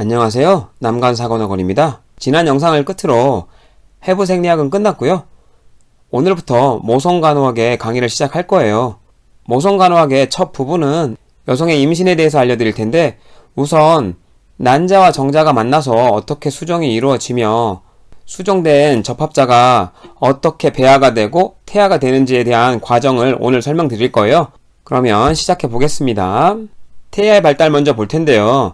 안녕하세요. 남간사관학원입니다. 지난 영상을 끝으로 해부 생리학은 끝났고요. 오늘부터 모성간호학의 강의를 시작할 거예요. 모성간호학의 첫 부분은 여성의 임신에 대해서 알려드릴 텐데, 우선 난자와 정자가 만나서 어떻게 수정이 이루어지며 수정된 접합자가 어떻게 배아가 되고 태아가 되는지에 대한 과정을 오늘 설명드릴 거예요. 그러면 시작해 보겠습니다. 태아의 발달 먼저 볼 텐데요.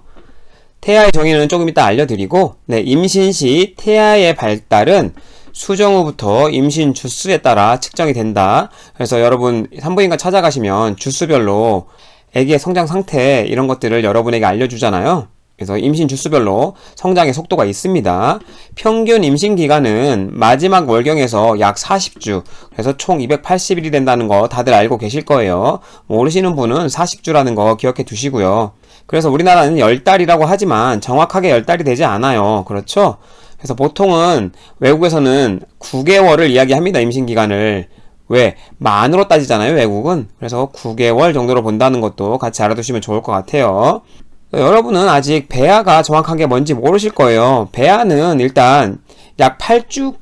태아의 정의는 조금 이따 알려드리고, 임신 시 태아의 발달은 수정 후부터 임신 주수에 따라 측정이 된다. 그래서 여러분 산부인과 찾아가시면 주수별로 아기의 성장 상태 이런 것들을 여러분에게 알려주잖아요. 그래서 임신 주수별로 성장의 속도가 있습니다. 평균 임신 기간은 마지막 월경에서 약 40주, 그래서 총 280일이 된다는 거 다들 알고 계실 거예요. 모르시는 분은 40주라는 거 기억해 두시고요. 그래서 우리나라는 10달이라고 하지만 정확하게 10달이 되지 않아요. 그렇죠? 그래서 보통은 외국에서는 9개월을 이야기합니다. 임신기간을. 왜? 만으로 따지잖아요, 외국은. 그래서 9개월 정도로 본다는 것도 같이 알아두시면 좋을 것 같아요. 여러분은 아직 배아가 정확하게 뭔지 모르실 거예요. 배아는 일단 약 8주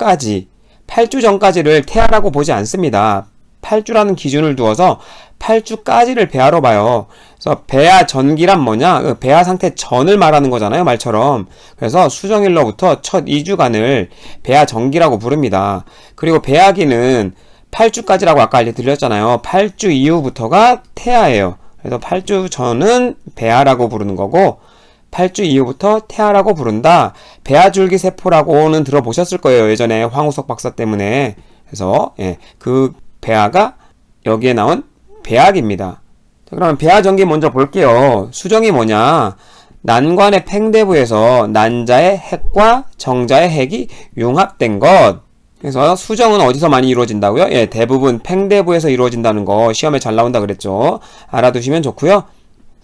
전까지를 태아라고 보지 않습니다. 8주라는 기준을 두어서 8주까지를 배아로 봐요. 그래서 배아 전기란 뭐냐? 배아 상태 전을 말하는 거잖아요, 말처럼. 그래서 수정일로부터 첫 2주간을 배아 전기라고 부릅니다. 그리고 배아기는 8주까지라고 아까 알려드렸잖아요. 8주 이후부터가 태아예요. 그래서 8주 전은 배아라고 부르는 거고 8주 이후부터 태아라고 부른다. 배아줄기 세포라고는 들어보셨을 거예요. 예전에 황우석 박사 때문에. 그래서 그 배아가 여기에 나온 배아기입니다. 자, 그러면 배아전기 먼저 볼게요. 수정이 뭐냐? 난관의 팽대부에서 난자의 핵과 정자의 핵이 융합된 것. 그래서 수정은 어디서 많이 이루어진다고요? 대부분 팽대부에서 이루어진다는 거 시험에 잘 나온다 그랬죠. 알아두시면 좋고요.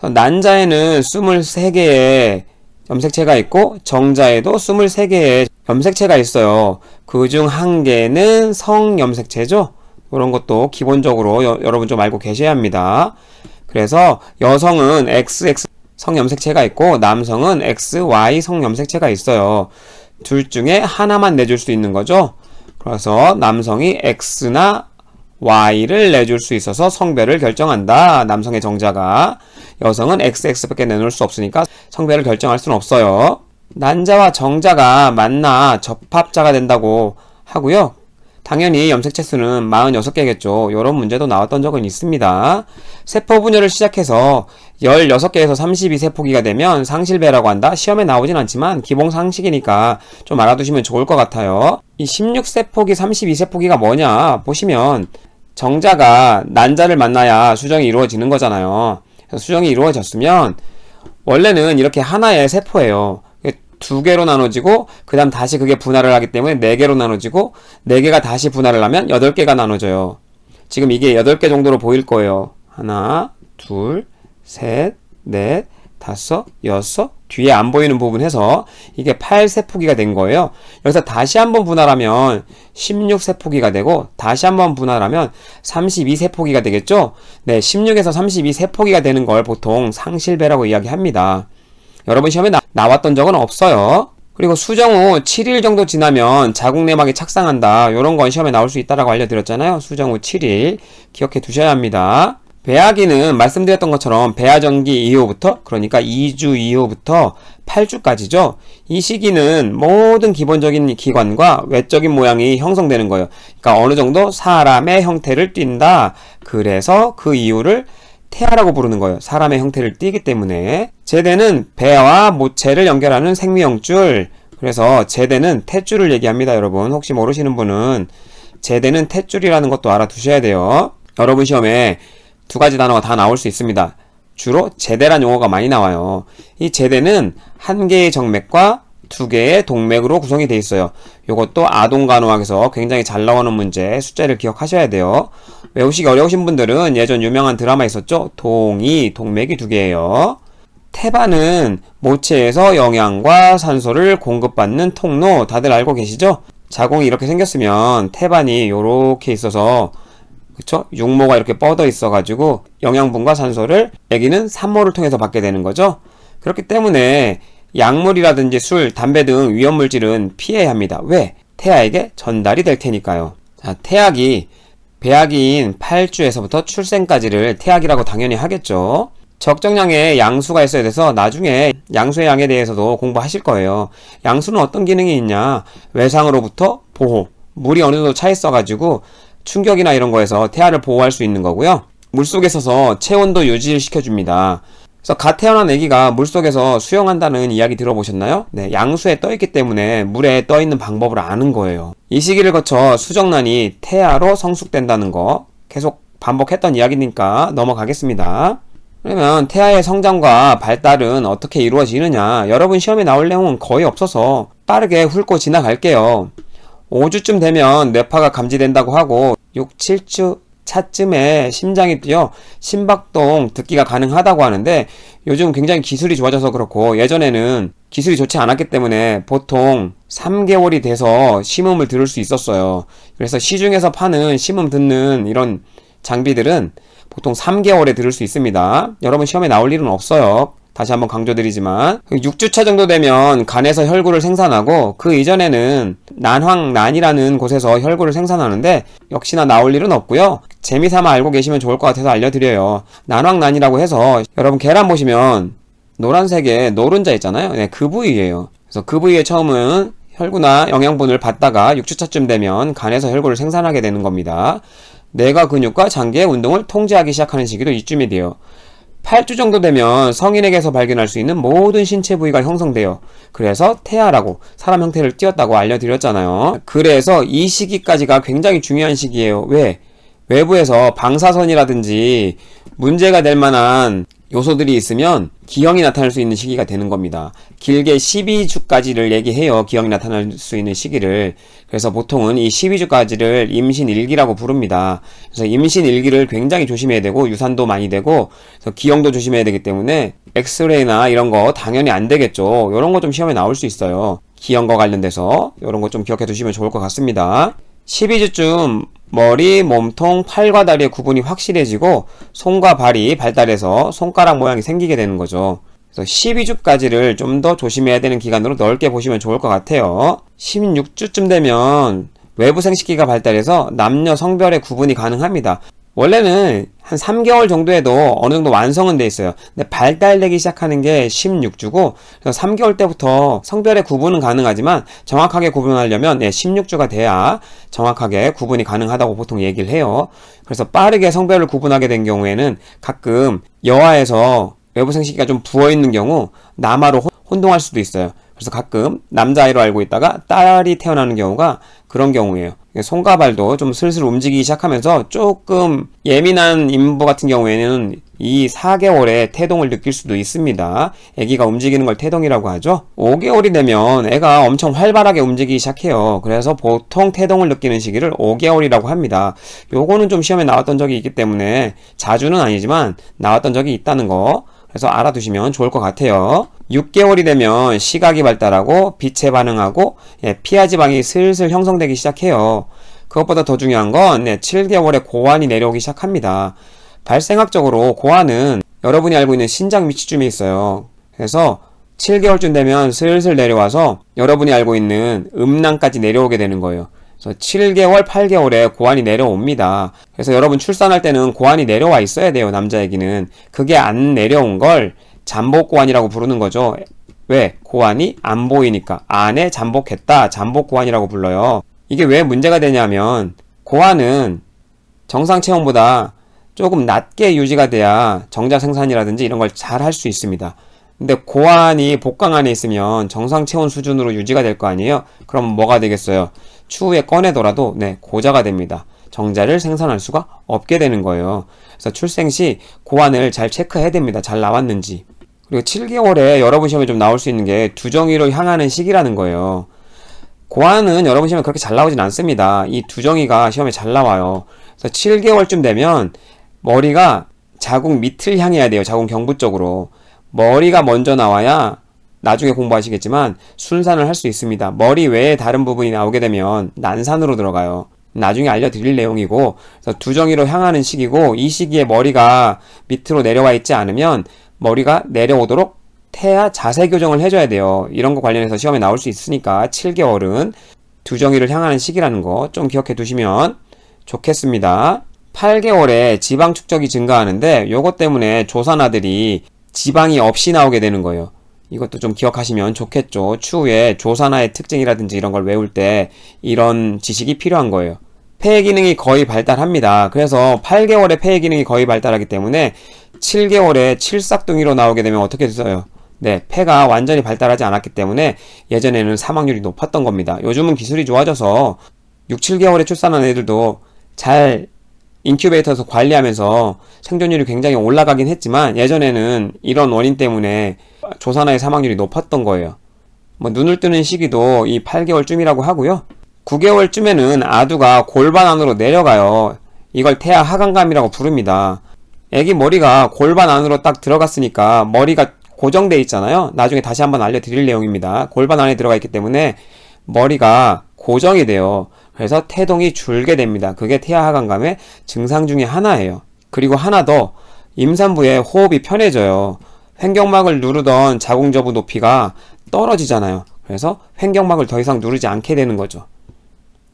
난자에는 23개의 염색체가 있고 정자에도 23개의 염색체가 있어요. 그중 한 개는 성염색체죠. 이런 것도 기본적으로 여러분 좀 알고 계셔야 합니다. 그래서 여성은 XX 성염색체가 있고 남성은 XY 성염색체가 있어요. 둘 중에 하나만 내줄 수 있는 거죠. 그래서 남성이 X나 Y를 내줄 수 있어서 성별을 결정한다. 남성의 정자가. 여성은 XX밖에 내놓을 수 없으니까 성별을 결정할 수는 없어요. 난자와 정자가 만나 접합자가 된다고 하고요. 당연히 염색체 수는 46개겠죠. 이런 문제도 나왔던 적은 있습니다. 세포 분열을 시작해서 16개에서 32세포기가 되면 상실배라고 한다. 시험에 나오진 않지만 기본 상식이니까 좀 알아두시면 좋을 것 같아요. 이 16세포기, 32세포기가 뭐냐 보시면 정자가 난자를 만나야 수정이 이루어지는 거잖아요. 그래서 수정이 이루어졌으면 원래는 이렇게 하나의 세포예요. 2개로 나눠지고 그 다음 다시 그게 분할을 하기 때문에 4개로 나눠지고 4개가 다시 분할을 하면 8개가 나눠져요. 지금 이게 8개 정도로 보일 거예요. 하나, 둘, 셋, 넷, 다섯, 여섯, 뒤에 안 보이는 부분 해서 이게 8세포기가 된 거예요. 여기서 다시 한번 분할하면 16세포기가 되고 다시 한번 분할하면 32세포기가 되겠죠? 16에서 32세포기가 되는 걸 보통 상실배라고 이야기합니다. 여러분 시험에 나왔던 적은 없어요. 그리고 수정 후 7일 정도 지나면 자궁내막이 착상한다. 이런 건 시험에 나올 수 있다라고 알려드렸잖아요. 수정 후 7일 기억해 두셔야 합니다. 배아기는 말씀드렸던 것처럼 배아전기 이후부터, 그러니까 2주 이후부터 8주까지죠. 이 시기는 모든 기본적인 기관과 외적인 모양이 형성되는 거예요. 그러니까 어느 정도 사람의 형태를 띈다. 그래서 그 이유를 태아라고 부르는 거예요. 사람의 형태를 띠기 때문에. 제대는 배와 모체를 연결하는 생미형줄. 그래서 제대는 탯줄을 얘기합니다. 여러분 혹시 모르시는 분은 제대는 탯줄이라는 것도 알아두셔야 돼요. 여러분 시험에 2가지 단어가 다 나올 수 있습니다. 주로 제대란 용어가 많이 나와요. 이 제대는 1개의 정맥과 2개의 동맥으로 구성이 되어 있어요. 이것도 아동간호학에서 굉장히 잘 나오는 문제, 숫자를 기억하셔야 돼요. 외우시기 어려우신 분들은 예전 유명한 드라마 있었죠? 동맥이 2개예요. 태반은 모체에서 영양과 산소를 공급받는 통로, 다들 알고 계시죠? 자궁이 이렇게 생겼으면 태반이 이렇게 있어서, 그쵸? 육모가 이렇게 뻗어 있어가지고 영양분과 산소를 아기는 산모를 통해서 받게 되는 거죠. 그렇기 때문에 약물이라든지 술, 담배 등 위험물질은 피해야 합니다. 왜? 태아에게 전달이 될 테니까요. 자, 태아기, 배아기인 8주에서부터 출생까지를 태아기라고 당연히 하겠죠. 적정량의 양수가 있어야 돼서 나중에 양수의 양에 대해서도 공부하실 거예요. 양수는 어떤 기능이 있냐? 외상으로부터 보호. 물이 어느 정도 차 있어가지고 충격이나 이런 거에서 태아를 보호할 수 있는 거고요. 물속에 서서 체온도 유지를 시켜줍니다. 그래서 갓 태어난 아기가 물속에서 수영한다는 이야기 들어보셨나요? 네, 양수에 떠있기 때문에 물에 떠있는 방법을 아는 거예요. 이 시기를 거쳐 수정란이 태아로 성숙된다는 거 계속 반복했던 이야기니까 넘어가겠습니다. 그러면 태아의 성장과 발달은 어떻게 이루어지느냐? 여러분 시험에 나올 내용은 거의 없어서 빠르게 훑고 지나갈게요. 5주쯤 되면 뇌파가 감지된다고 하고 6, 7주 차쯤에 심장이 뛰어 심박동 듣기가 가능하다고 하는데 요즘 굉장히 기술이 좋아져서 그렇고 예전에는 기술이 좋지 않았기 때문에 보통 3개월이 돼서 심음을 들을 수 있었어요. 그래서 시중에서 파는 심음 듣는 이런 장비들은 보통 3개월에 들을 수 있습니다. 여러분 시험에 나올 일은 없어요. 다시 한번 강조드리지만 6주차 정도 되면 간에서 혈구를 생산하고 그 이전에는 난황난이라는 곳에서 혈구를 생산하는데 역시나 나올 일은 없고요. 재미삼아 알고 계시면 좋을 것 같아서 알려드려요. 난황난이라고 해서 여러분 계란 보시면 노란색에 노른자 있잖아요. 네, 그 부위예요. 그래서 그 부위에 처음은 혈구나 영양분을 받다가 6주차쯤 되면 간에서 혈구를 생산하게 되는 겁니다. 뇌가 근육과 장기의 운동을 통제하기 시작하는 시기도 이쯤이 돼요. 8주 정도 되면 성인에게서 발견할 수 있는 모든 신체 부위가 형성돼요. 그래서 태아라고 사람 형태를 띄었다고 알려드렸잖아요. 그래서 이 시기까지가 굉장히 중요한 시기예요. 왜? 외부에서 방사선이라든지 문제가 될 만한 요소들이 있으면 기형이 나타날 수 있는 시기가 되는 겁니다. 길게 12주까지를 얘기해요. 기형이 나타날 수 있는 시기를. 그래서 보통은 이 12주까지를 임신 1기라고 부릅니다. 그래서 임신 1기를 굉장히 조심해야 되고 유산도 많이 되고 그래서 기형도 조심해야 되기 때문에 엑스레이나 이런 거 당연히 안 되겠죠. 이런 거 좀 시험에 나올 수 있어요. 기형과 관련돼서 이런 거 좀 기억해 두시면 좋을 것 같습니다. 12주쯤 머리, 몸통, 팔과 다리의 구분이 확실해지고 손과 발이 발달해서 손가락 모양이 생기게 되는 거죠. 그래서 12주까지를 좀 더 조심해야 되는 기간으로 넓게 보시면 좋을 것 같아요. 16주쯤 되면 외부 생식기가 발달해서 남녀 성별의 구분이 가능합니다. 원래는 한 3개월 정도에도 어느 정도 완성은 돼 있어요. 근데 발달되기 시작하는 게 16주고 그래서 3개월 때부터 성별의 구분은 가능하지만 정확하게 구분하려면 16주가 돼야 정확하게 구분이 가능하다고 보통 얘기를 해요. 그래서 빠르게 성별을 구분하게 된 경우에는 가끔 여아에서 외부 생식기가 좀 부어있는 경우 남아로 혼동할 수도 있어요. 그래서 가끔 남자아이로 알고 있다가 딸이 태어나는 경우가 그런 경우예요. 손과 발도 좀 슬슬 움직이기 시작하면서 조금 예민한 인부 같은 경우에는 이 4개월에 태동을 느낄 수도 있습니다. 아기가 움직이는 걸 태동이라고 하죠. 5개월이 되면 애가 엄청 활발하게 움직이기 시작해요. 그래서 보통 태동을 느끼는 시기를 5개월이라고 합니다. 요거는 좀 시험에 나왔던 적이 있기 때문에 자주는 아니지만 나왔던 적이 있다는 거 그래서 알아두시면 좋을 것 같아요. 6개월이 되면 시각이 발달하고 빛에 반응하고 피하 지방이 슬슬 형성되기 시작해요. 그것보다 더 중요한 건 7개월에 고환이 내려오기 시작합니다. 발생학적으로 고환은 여러분이 알고 있는 신장 위치쯤에 있어요. 그래서 7개월쯤 되면 슬슬 내려와서 여러분이 알고 있는 음낭까지 내려오게 되는 거예요. 그래서 7개월, 8개월에 고환이 내려옵니다. 그래서 여러분 출산할 때는 고환이 내려와 있어야 돼요. 남자애기는. 그게 안 내려온 걸 잠복고환이라고 부르는 거죠. 왜? 고환이 안 보이니까. 안에 잠복했다. 잠복고환이라고 불러요. 이게 왜 문제가 되냐면 고환은 정상 체온보다 조금 낮게 유지가 돼야 정자 생산이라든지 이런 걸 잘 할 수 있습니다. 근데 고환이 복강 안에 있으면 정상 체온 수준으로 유지가 될 거 아니에요? 그럼 뭐가 되겠어요? 추후에 꺼내더라도 고자가 됩니다. 정자를 생산할 수가 없게 되는 거예요. 그래서 출생 시 고환을 잘 체크해야 됩니다. 잘 나왔는지. 그리고 7개월에 여러분 시험에 좀 나올 수 있는 게 두정이로 향하는 시기라는 거예요. 고환은 여러분 시험에 그렇게 잘 나오진 않습니다. 이 두정이가 시험에 잘 나와요. 그래서 7개월쯤 되면 머리가 자궁 밑을 향해야 돼요. 자궁 경부 쪽으로. 머리가 먼저 나와야 나중에 공부하시겠지만 순산을 할 수 있습니다. 머리 외에 다른 부분이 나오게 되면 난산으로 들어가요. 나중에 알려드릴 내용이고 그래서 두정이로 향하는 시기고 이 시기에 머리가 밑으로 내려와 있지 않으면 머리가 내려오도록 태아 자세 교정을 해줘야 돼요. 이런 거 관련해서 시험에 나올 수 있으니까 7개월은 두정이를 향하는 시기라는 거 좀 기억해 두시면 좋겠습니다. 8개월에 지방 축적이 증가하는데 요것 때문에 조산아들이 지방이 없이 나오게 되는 거예요. 이것도 좀 기억하시면 좋겠죠. 추후에 조산아의 특징이라든지 이런 걸 외울 때 이런 지식이 필요한 거예요. 폐의 기능이 거의 발달합니다. 그래서 8개월에 폐의 기능이 거의 발달하기 때문에 7개월에 칠삭둥이로 나오게 되면 어떻게 됐어요? 네, 폐가 완전히 발달하지 않았기 때문에 예전에는 사망률이 높았던 겁니다. 요즘은 기술이 좋아져서 6, 7개월에 출산한 애들도 잘 인큐베이터에서 관리하면서 생존율이 굉장히 올라가긴 했지만 예전에는 이런 원인 때문에 조산아의 사망률이 높았던 거예요. 눈을 뜨는 시기도 이 8개월쯤이라고 하고요. 9개월쯤에는 아두가 골반 안으로 내려가요. 이걸 태아 하강감이라고 부릅니다. 애기 머리가 골반 안으로 딱 들어갔으니까 머리가 고정돼 있잖아요. 나중에 다시 한번 알려드릴 내용입니다. 골반 안에 들어가 있기 때문에 머리가 고정이 돼요. 그래서 태동이 줄게 됩니다. 그게 태아 하강감의 증상 중에 하나예요. 그리고 하나 더, 임산부의 호흡이 편해져요. 횡격막을 누르던 자궁저부 높이가 떨어지잖아요. 그래서 횡격막을 더 이상 누르지 않게 되는 거죠.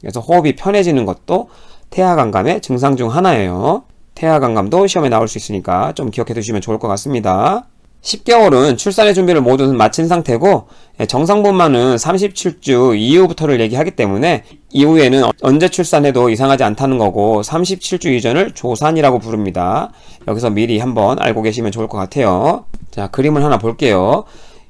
그래서 호흡이 편해지는 것도 태아강감의 증상 중 하나예요. 태아강감도 시험에 나올 수 있으니까 좀 기억해 두시면 좋을 것 같습니다. 10개월은 출산의 준비를 모두 마친 상태고 정상분만은 37주 이후부터를 얘기하기 때문에 이후에는 언제 출산해도 이상하지 않다는 거고 37주 이전을 조산이라고 부릅니다. 여기서 미리 한번 알고 계시면 좋을 것 같아요. 자, 그림을 하나 볼게요.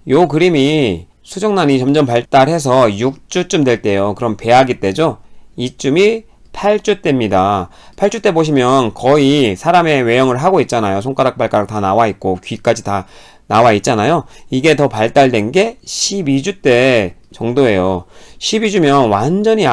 요 그림이 수정란이 점점 발달해서 6주쯤 될 때요. 그럼 배아기 때죠. 이쯤이 8주 때입니다. 8주 때 보시면 거의 사람의 외형을 하고 있잖아요. 손가락, 발가락 다 나와 있고 귀까지 다 나와 있잖아요. 이게 더 발달된 게 12주 때 정도예요. 12주면 완전히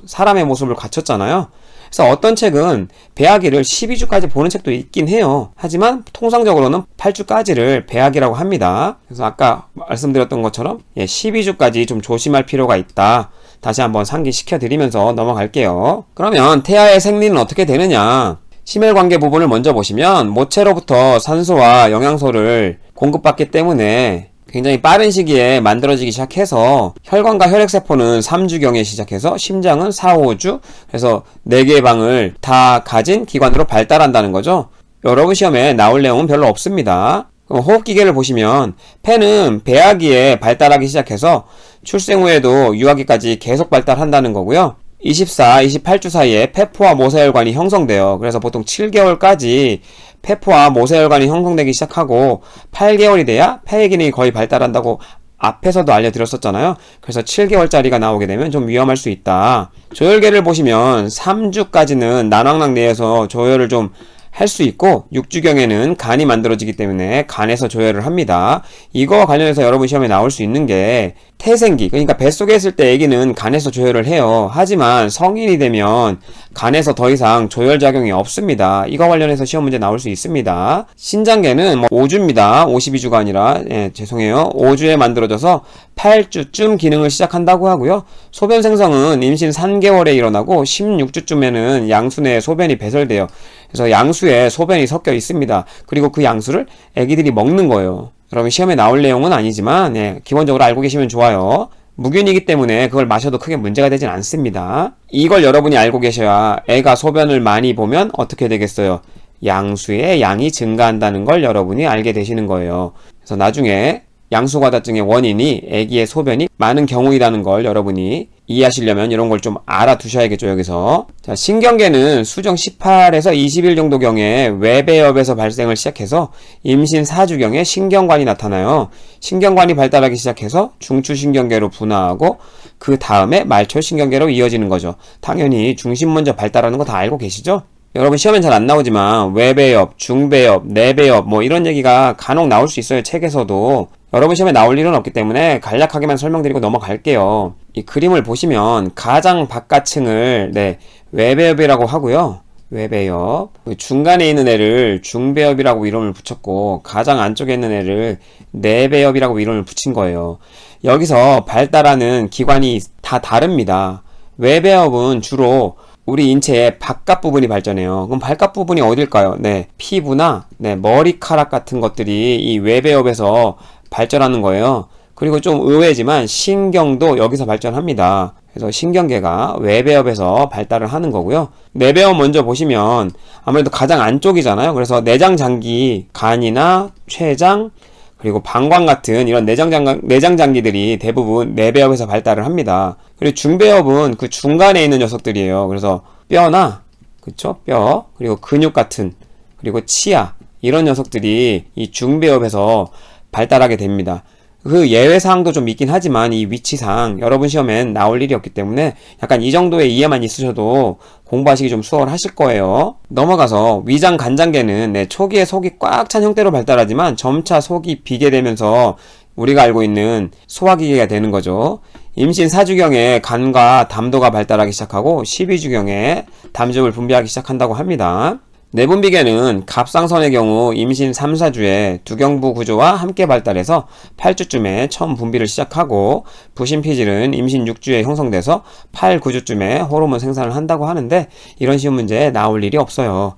사람의 모습을 갖췄잖아요. 그래서 어떤 책은 배아기를 12주까지 보는 책도 있긴 해요. 하지만 통상적으로는 8주까지를 배아기라고 합니다. 그래서 아까 말씀드렸던 것처럼 12주까지 좀 조심할 필요가 있다. 다시 한번 상기시켜 드리면서 넘어갈게요. 그러면 태아의 생리는 어떻게 되느냐? 심혈관계 부분을 먼저 보시면 모체로부터 산소와 영양소를 공급받기 때문에 굉장히 빠른 시기에 만들어지기 시작해서 혈관과 혈액세포는 3주경에 시작해서 심장은 4, 5주, 그래서 4개의 방을 다 가진 기관으로 발달한다는 거죠. 여러분 시험에 나올 내용은 별로 없습니다. 그럼 호흡기계를 보시면 폐는 배아기에 발달하기 시작해서 출생 후에도 유아기까지 계속 발달한다는 거고요. 24, 28주 사이에 폐포와 모세혈관이 형성돼요. 그래서 보통 7개월까지 폐포와 모세혈관이 형성되기 시작하고 8개월이 돼야 폐의 기능이 거의 발달한다고 앞에서도 알려드렸었잖아요. 그래서 7개월짜리가 나오게 되면 좀 위험할 수 있다. 조혈계를 보시면 3주까지는 난황낭 내에서 조혈을 좀 할 수 있고 6주경에는 간이 만들어지기 때문에 간에서 조혈을 합니다. 이거와 관련해서 여러분 시험에 나올 수 있는 게 태생기, 그러니까 뱃속에 있을 때 아기는 간에서 조혈을 해요. 하지만 성인이 되면 간에서 더 이상 조혈작용이 없습니다. 이거 관련해서 시험 문제 나올 수 있습니다. 신장계는 5주입니다. 52주가 아니라 죄송해요. 5주에 만들어져서 8주쯤 기능을 시작한다고 하고요. 소변 생성은 임신 3개월에 일어나고 16주쯤에는 양수 내에 소변이 배설돼요. 그래서 양수에 소변이 섞여 있습니다. 그리고 그 양수를 아기들이 먹는 거예요. 여러분 시험에 나올 내용은 아니지만 기본적으로 알고 계시면 좋아요. 무균이기 때문에 그걸 마셔도 크게 문제가 되진 않습니다. 이걸 여러분이 알고 계셔야 애가 소변을 많이 보면 어떻게 되겠어요? 양수의 양이 증가한다는 걸 여러분이 알게 되시는 거예요. 그래서 나중에 양수과다증의 원인이 아기의 소변이 많은 경우이라는 걸 여러분이 이해하시려면 이런 걸 좀 알아두셔야겠죠, 여기서. 자, 신경계는 수정 18에서 20일 정도 경에 외배엽에서 발생을 시작해서 임신 4주경에 신경관이 나타나요. 신경관이 발달하기 시작해서 중추신경계로 분화하고 그 다음에 말초신경계로 이어지는 거죠. 당연히 중심 먼저 발달하는 거 다 알고 계시죠? 여러분 시험엔 잘 안 나오지만 외배엽, 중배엽, 내배엽 이런 얘기가 간혹 나올 수 있어요. 책에서도. 여러분 시험에 나올 일은 없기 때문에 간략하게만 설명드리고 넘어갈게요. 이 그림을 보시면 가장 바깥층을 외배엽이라고 하고요. 외배엽. 중간에 있는 애를 중배엽이라고 이름을 붙였고 가장 안쪽에 있는 애를 내배엽이라고 이름을 붙인 거예요. 여기서 발달하는 기관이 다 다릅니다. 외배엽은 주로 우리 인체의 바깥 부분이 발전해요. 그럼 바깥 부분이 어딜까요? 피부나 머리카락 같은 것들이 이 외배엽에서 발전하는 거예요. 그리고 좀 의외지만 신경도 여기서 발전합니다. 그래서 신경계가 외배엽에서 발달을 하는 거고요. 내배엽 먼저 보시면 아무래도 가장 안쪽이잖아요. 그래서 내장장기, 간이나 췌장, 그리고 방광 같은 이런 내장장기들이 대부분 내배엽에서 발달을 합니다. 그리고 중배엽은 그 중간에 있는 녀석들이에요. 그래서 뼈나, 그쵸? 뼈, 그리고 근육 같은, 그리고 치아, 이런 녀석들이 이 중배엽에서 발달하게 됩니다. 그 예외사항도 좀 있긴 하지만 이 위치상 여러분 시험엔 나올 일이 없기 때문에 약간 이 정도의 이해만 있으셔도 공부하시기 좀 수월하실 거예요. 넘어가서 위장 간장계는 초기에 속이 꽉 찬 형태로 발달하지만 점차 속이 비게 되면서 우리가 알고 있는 소화기계가 되는 거죠. 임신 4주경에 간과 담도가 발달하기 시작하고 12주경에 담즙을 분비하기 시작한다고 합니다. 내분비계는 갑상선의 경우 임신 3, 4주에 두경부 구조와 함께 발달해서 8주쯤에 처음 분비를 시작하고 부신피질은 임신 6주에 형성돼서 8, 9주쯤에 호르몬 생산을 한다고 하는데 이런 시험 문제에 나올 일이 없어요.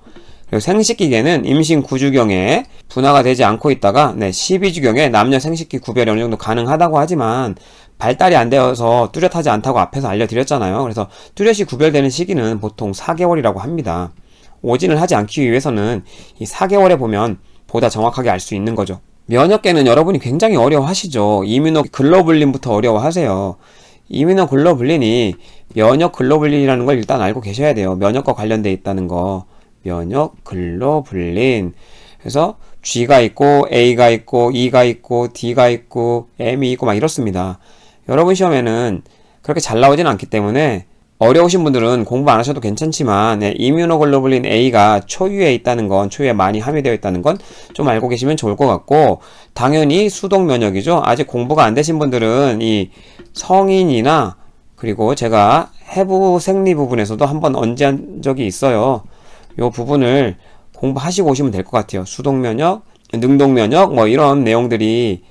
그리고 생식기계는 임신 9주경에 분화가 되지 않고 있다가 12주경에 남녀 생식기 구별이 어느 정도 가능하다고 하지만 발달이 안 되어서 뚜렷하지 않다고 앞에서 알려드렸잖아요. 그래서 뚜렷이 구별되는 시기는 보통 4개월이라고 합니다. 오진을 하지 않기 위해서는 이 4개월에 보면 보다 정확하게 알 수 있는 거죠. 면역계는 여러분이 굉장히 어려워하시죠. 이뮤노글로불린부터 어려워하세요. 이뮤노글로불린이 면역글로불린이라는 걸 일단 알고 계셔야 돼요. 면역과 관련돼 있다는 거. 면역글로불린. 그래서 G가 있고 A가 있고 E가 있고 D가 있고 M이 있고 막 이렇습니다. 여러분 시험에는 그렇게 잘 나오진 않기 때문에 어려우신 분들은 공부 안 하셔도 괜찮지만 이뮤노글로불린 A가 초유에 있다는 건, 초유에 많이 함유되어 있다는 건 좀 알고 계시면 좋을 것 같고, 당연히 수동면역이죠. 아직 공부가 안 되신 분들은 이 성인이나 그리고 제가 해부 생리 부분에서도 한번 언제한 적이 있어요. 요 부분을 공부하시고 오시면 될 것 같아요. 수동면역, 능동면역 뭐 이런 내용들이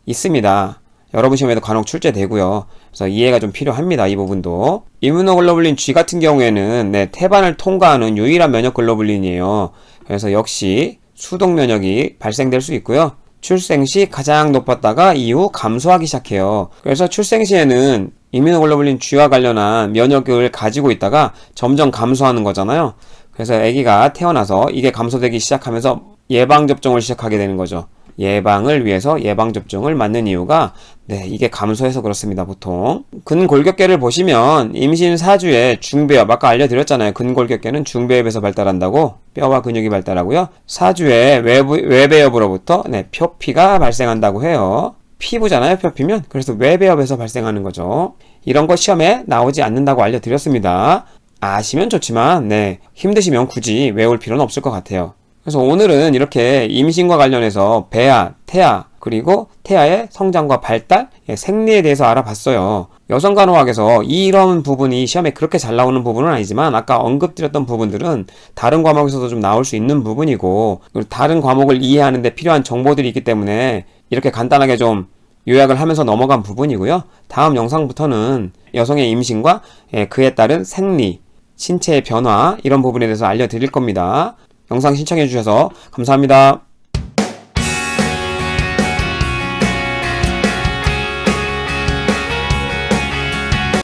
있습니다. 여러분 시험에도 간혹 출제되고요. 그래서 이해가 좀 필요합니다. 이 부분도. 이뮤노글로불린 G 같은 경우에는 태반을 통과하는 유일한 면역글로불린이에요. 그래서 역시 수동면역이 발생될 수 있고요. 출생 시 가장 높았다가 이후 감소하기 시작해요. 그래서 출생 시에는 이뮤노글로불린 G와 관련한 면역을 가지고 있다가 점점 감소하는 거잖아요. 그래서 아기가 태어나서 이게 감소되기 시작하면서 예방접종을 시작하게 되는 거죠. 예방을 위해서 예방접종을 맞는 이유가 이게 감소해서 그렇습니다. 보통 근골격계를 보시면 임신 4주에 중배엽, 아까 알려드렸잖아요. 근골격계는 중배엽에서 발달한다고, 뼈와 근육이 발달하고요. 4주에 외배엽으로부터 표피가 발생한다고 해요. 피부잖아요, 표피면. 그래서 외배엽에서 발생하는 거죠. 이런 거 시험에 나오지 않는다고 알려드렸습니다. 아시면 좋지만 힘드시면 굳이 외울 필요는 없을 것 같아요. 그래서 오늘은 이렇게 임신과 관련해서 배아, 태아, 그리고 태아의 성장과 발달, 생리에 대해서 알아봤어요. 여성간호학에서 이런 부분이 시험에 그렇게 잘 나오는 부분은 아니지만 아까 언급드렸던 부분들은 다른 과목에서도 좀 나올 수 있는 부분이고, 다른 과목을 이해하는 데 필요한 정보들이 있기 때문에 이렇게 간단하게 좀 요약을 하면서 넘어간 부분이고요. 다음 영상부터는 여성의 임신과 그에 따른 생리, 신체의 변화, 이런 부분에 대해서 알려드릴 겁니다. 영상 신청해 주셔서 감사합니다.